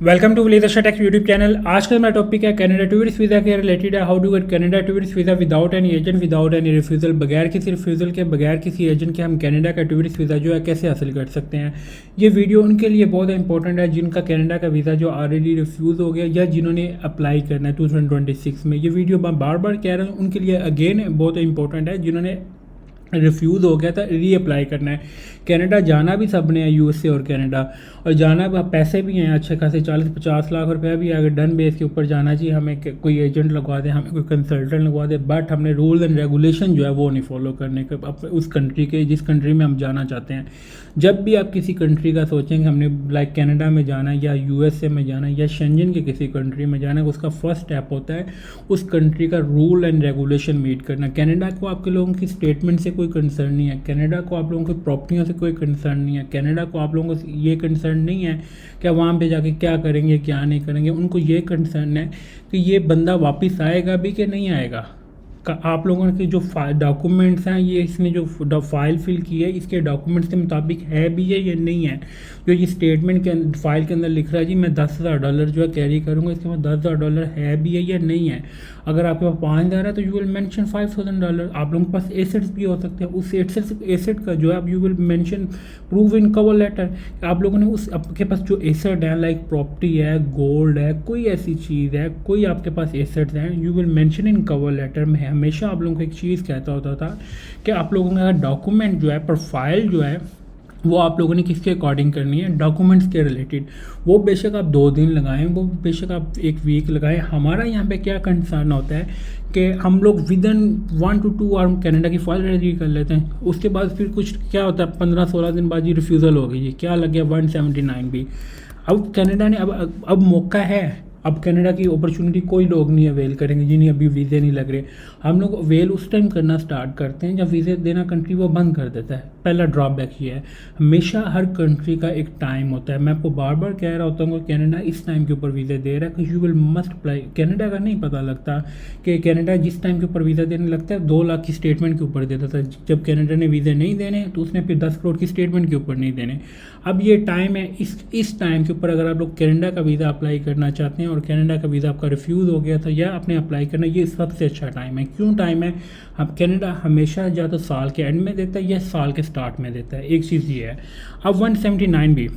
Welcome to विलेदर tech YouTube channel. आज का मेरा टॉपिक है कनाडा टूरिस्ट वीज़ा के रिलेटेड है। How to get Canada tourist visa without any agent, without any refusal, बगैर किसी रिफ्यूज़ल के, बगैर किसी एजेंट के हम कनाडा का टूरिस्ट वीज़ा जो है कैसे हासिल कर सकते हैं। ये वीडियो उनके लिए बहुत इंपॉर्टेंट है जिनका कनाडा का वीज़ा जो ऑलरेडी रिफ्यूज़ हो गया या जिन्होंने अप्लाई करना है 2026 में। ये वीडियो मैं बार बार कह रहा हूँ, उनके लिए अगेन बहुत इंपॉर्टेंट है जिन्होंने रिफ्यूज़ हो गया था, रीअप्लाई करना है। कनाडा जाना भी सब ने है, यूएसए और कनाडा, और जाना पैसे भी हैं अच्छे खासे, 40-50 लाख रुपया भी अगर डन बेस के ऊपर जाना चाहिए। हमें कोई एजेंट लगवा दे, हमें कोई कंसल्टेंट लगवा दे, बट हमने रूल एंड रेगुलेशन जो है वो नहीं फॉलो करने के उस कंट्री के, जिस कंट्री में हम जाना चाहते हैं। जब भी आप किसी कंट्री का सोचेंगे हमने लाइक कनाडा में जाना है या यूएसए में जाना है या शेंजन के किसी कंट्री में जाना है, उसका फर्स्ट स्टेप होता है उस कंट्री का रूल एंड रेगुलेशन मीट करना। कनाडा को आपके लोगों की स्टेटमेंट से कोई कंसर्न नहीं है, कनाडा को आप लोगों की प्रॉपर्टियों से कोई कंसर्न नहीं है, कनाडा को आप लोगों को ये कंसर्न नहीं है कि वहाँ पे जाके क्या करेंगे क्या नहीं करेंगे। उनको ये कंसर्न है कि ये बंदा वापस आएगा भी कि नहीं आएगा। आप लोगों के जो डॉक्यूमेंट्स हैं, ये इसने जो फाइल फिल की है इसके डॉक्यूमेंट्स के मुताबिक है भी है या नहीं है। जो ये स्टेटमेंट के फाइल के अंदर लिख रहा है जी मैं $10,000 जो है कैरी करूँगा, इसके बाद $10,000 है भी है या नहीं है। अगर आपके पास 5,000 है तो यू विल मेंशन $5,000। आप लोगों के पास एसेट्स भी हो सकते हैं, उस एसेट का जो है आप you will mention prove in cover letter. आप लोगों ने उस आपके पास जो एसेट है लाइक प्रॉपर्टी है, गोल्ड है, कोई ऐसी चीज़ है, कोई आपके पास एसेट्स हैं, you will mention in cover letter में। हमेशा आप लोगों को एक चीज़ कहता होता था कि आप लोगों का डॉक्यूमेंट जो है, प्रोफाइल जो है, वो आप लोगों ने किसके अकॉर्डिंग करनी है, डॉक्यूमेंट्स के रिलेटेड। वो बेशक आप 2 दिन लगाएं, वो बेशक आप 1 वीक लगाएं। हमारा यहाँ पे क्या कंसर्न होता है कि हम लोग within 1 to 2 hour Canada की फाइल रेडी कर लेते हैं, उसके बाद फिर कुछ क्या होता है 15-16 दिन बाद ये रिफ्यूज़ल हो गई, क्या लग गया 179 भी। अब कनाडा ने अब मौका है, अब कनाडा की अपॉर्चुनिटी कोई लोग नहीं अवेल करेंगे जिन्हें अभी वीज़े नहीं लग रहे। हम लोग अवेल उस टाइम करना स्टार्ट करते हैं जब वीज़े देना कंट्री वो बंद कर देता है। पहला ड्रॉबैक ये है, हमेशा हर कंट्री का एक टाइम होता है। मैं आपको बार बार कह रहा होता हूँ कि कनाडा इस टाइम के ऊपर वीज़ा दे रहा है कि you will must apply. Canada का नहीं पता लगता कि कनाडा जिस टाइम के ऊपर वीज़ा देने लगता है 2 लाख की स्टेटमेंट के ऊपर देता था। जब कनाडा ने वीज़े नहीं देने तो उसने फिर 10 करोड़ की स्टेटमेंट के ऊपर नहीं देने। अब ये टाइम है, इस टाइम के ऊपर अगर आप लोग कनाडा का वीज़ा अप्लाई करना चाहते हैं और कनाडा का वीज़ा आपका रिफ्यूज़ हो गया था या आपने अप्लाई करना, ये सबसे अच्छा टाइम है। क्यों टाइम है? अब कनाडा हमेशा या तो साल के एंड में देता है या साल के स्टार्ट में देता है। एक चीज़ ये है। अब 179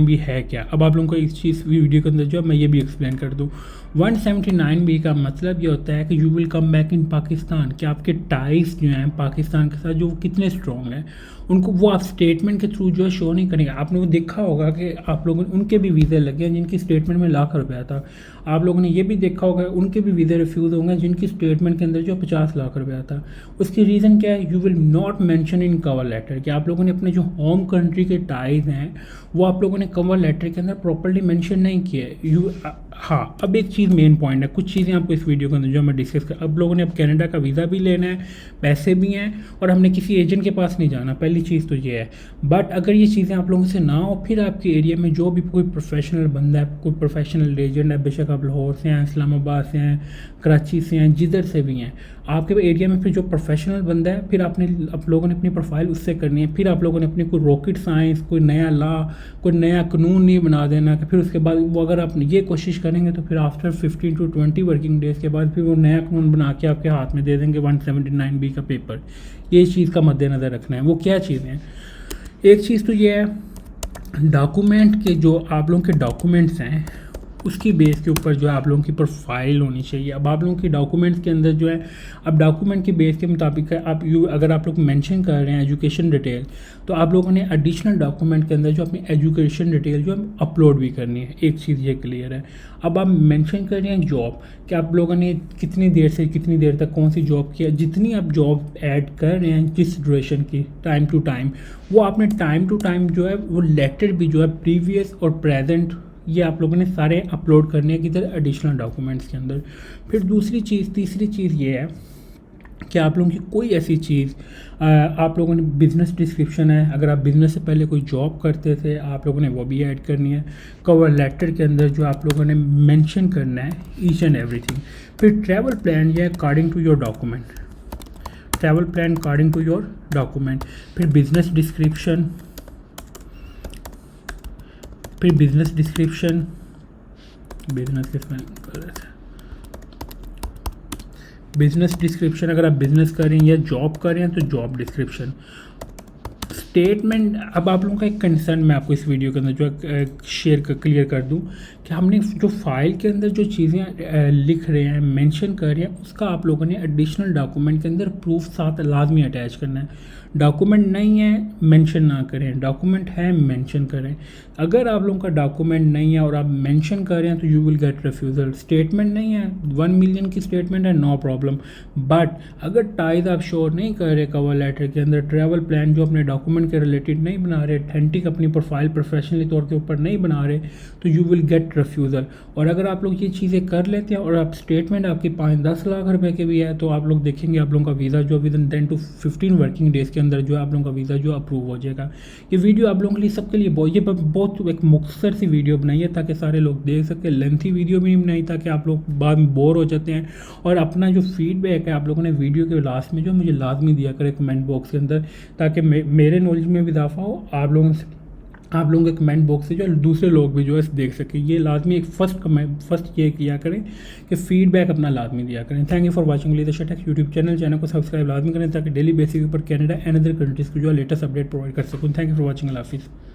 भी है क्या? अब आप लोगों को एक चीज़ वीडियो के अंदर जो है मैं ये भी एक्सप्लेन कर दूँ। 179 बी का मतलब ये होता है कि you will come back in Pakistan, कि आपके टाइज जो हैं पाकिस्तान के साथ जो कितने स्ट्रॉन्ग हैं उनको वो आप स्टेटमेंट के थ्रू जो है शो नहीं करेंगे। आपने वो देखा होगा कि आप लोगों ने उनके भी वीज़े लगे हैं जिनकी स्टेटमेंट में लाख रुपया था। आप लोगों ने ये भी देखा होगा उनके भी वीज़े रिफ्यूज़ होंगे जिनकी स्टेटमेंट के अंदर जो 50 लाख रुपया था। उसकी रीज़न क्या है? You will not mention in cover letter, कि आप लोगों ने अपने जो होम कंट्री के टाइज हैं वो आप लोगों ने कवर लेटर के अंदर प्रॉपर्ली मेंशन नहीं किया। हाँ, अब एक चीज़ मेन पॉइंट है, कुछ चीज़ें आपको इस वीडियो के अंदर जो मैं डिस्कस कर, अब लोगों ने अब कनाडा का वीज़ा भी लेना है, पैसे भी हैं, और हमने किसी एजेंट के पास नहीं जाना। पहली चीज़ तो ये है। बट अगर ये चीज़ें आप लोगों से ना हो, फिर आपके एरिया में जो भी कोई प्रोफेशनल बंदा है, कोई प्रोफेशनल एजेंट है, बेशक आप लाहौर से हैं, इस्लामाबाद से हैं, कराची से हैं, जिधर से भी हैं, आपके एरिया में फिर जो प्रोफेशनल बंदा है, फिर आप लोगों ने अपनी प्रोफाइल उससे करनी है। फिर आप लोगों ने अपनी कोई रॉकेट साइंस, कोई नया लॉ, कोई नया कानून नहीं बना देना कि फिर उसके बाद वो अगर आप ये कोशिश करेंगे तो फिर आफ्टर 15 to 20 वर्किंग डेज़ के बाद फिर वो नया कानून बना के आपके हाथ में दे देंगे 179 बी का पेपर। ये चीज़ का मद्देनज़र रखना है। वो क्या चीज़ें हैं? एक चीज़ तो ये है डॉक्यूमेंट के, जो आप लोगों के डॉक्यूमेंट्स हैं उसकी बेस के ऊपर जो है आप लोगों की प्रोफाइल होनी चाहिए। अब आप लोगों की डॉक्यूमेंट्स के अंदर जो है, अब डॉक्यूमेंट की बेस के मुताबिक अगर आप लोग मेंशन कर रहे हैं एजुकेशन डिटेल, तो आप लोगों ने एडिशनल डॉक्यूमेंट के अंदर जो अपनी एजुकेशन डिटेल जो है अपलोड भी करनी है। एक चीज़ ये क्लियर है। अब आप मेंशन कर रहे हैं जॉब, कि आप लोगों ने कितनी देर से कितनी देर तक कौन सी जॉब किया, जितनी आप जॉब ऐड कर रहे हैं जिस ड्यूरेशन की, टाइम टू टाइम, वो आपने टाइम टू टाइम जो है वो लेटर भी जो है प्रीवियस और प्रेजेंट, ये आप लोगों ने सारे अपलोड करने हैं किधर, एडिशनल डॉक्यूमेंट्स के अंदर। फिर तीसरी चीज़ ये है कि आप लोगों की कोई ऐसी चीज़, आप लोगों ने बिज़नेस डिस्क्रिप्शन है, अगर आप बिज़नेस से पहले कोई जॉब करते थे आप लोगों ने वो भी ऐड करनी है। कवर लेटर के अंदर जो आप लोगों ने मेंशन करना है ईच एंड एवरीथिंग। फिर ट्रैवल प्लान ये according to your document, travel plan according to your document. फिर बिज़नेस डिस्क्रिप्शन, फिर बिजनेस डिस्क्रिप्शन, बिजनेस के बिजनेस डिस्क्रिप्शन, अगर आप बिजनेस कर रहे हैं या जॉब कर रहे हैं तो जॉब डिस्क्रिप्शन, स्टेटमेंट। अब आप लोगों का एक कंसर्न मैं आपको इस वीडियो के अंदर जो शेयर क्लियर कर दूं कि हमने जो फाइल के अंदर जो चीज़ें लिख रहे हैं, मेंशन कर रहे हैं, उसका आप लोगों ने एडिशनल डॉक्यूमेंट के अंदर प्रूफ साथ लाजमी अटैच करना है। डॉक्यूमेंट नहीं है मेंशन ना करें, डॉक्यूमेंट है मेंशन करें। अगर आप लोगों का डॉक्यूमेंट नहीं है और आप मेंशन कर रहे हैं तो you will get refusal. Statement नहीं है, 1 मिलियन की स्टेटमेंट है, नो प्रॉब्लम। बट अगर टाइज आप शोर नहीं कर रहे कवर लेटर के अंदर, ट्रैवल प्लान जो अपने डॉक्यूमेंट के रिलेटेड नहीं बना रहे, ऑथेंटिक अपनी प्रोफाइल प्रोफेशनली तौर के ऊपर नहीं बना रहे, तो यू विल गेट रिफ्यूज़ल। और अगर आप लोग ये चीज़ें कर लेते हैं और आप स्टेटमेंट आपकी 5-10 लाख रुपए के भी है, तो आप लोग देखेंगे आप लोगों का वीज़ा जो with in 10 to 15 working days के अंदर जो है आप लोगों का वीज़ा जो अप्रूव हो जाएगा। ये वीडियो आप लोगों के लिए सबके लिए बहुत एक मुख्तसर सी वीडियो बनाई है ताकि सारे लोग देख सकें। लेंथी वीडियो भी नहीं बनाई ताकि आप लोग बाद में बोर हो जाते हैं। और अपना जो फीडबैक है आप लोगों ने वीडियो के लास्ट में जो मुझे लाजमी दिया करें कमेंट बॉक्स के अंदर, ताकि मेरे नॉलेज में भी इजाफा हो, आप लोगों के कमेंट बॉक्स से जो दूसरे लोग भी जो है देख सकें। ये लाजमी एक फर्स्ट ये किया करें कि फीडबैक अपना लाजमी दिया करें। Thank you for watching latest take YouTube channel को सब्सक्राइब लाजमी करें ताकि डेली बेसिस पर कनाडा एंड अदर कंट्रीज़ को जो लेटेस्ट अपडेट प्रोवाइड कर सकूँ। थैंक यू फॉर वाचिंग, अल्लाह हाफिज़।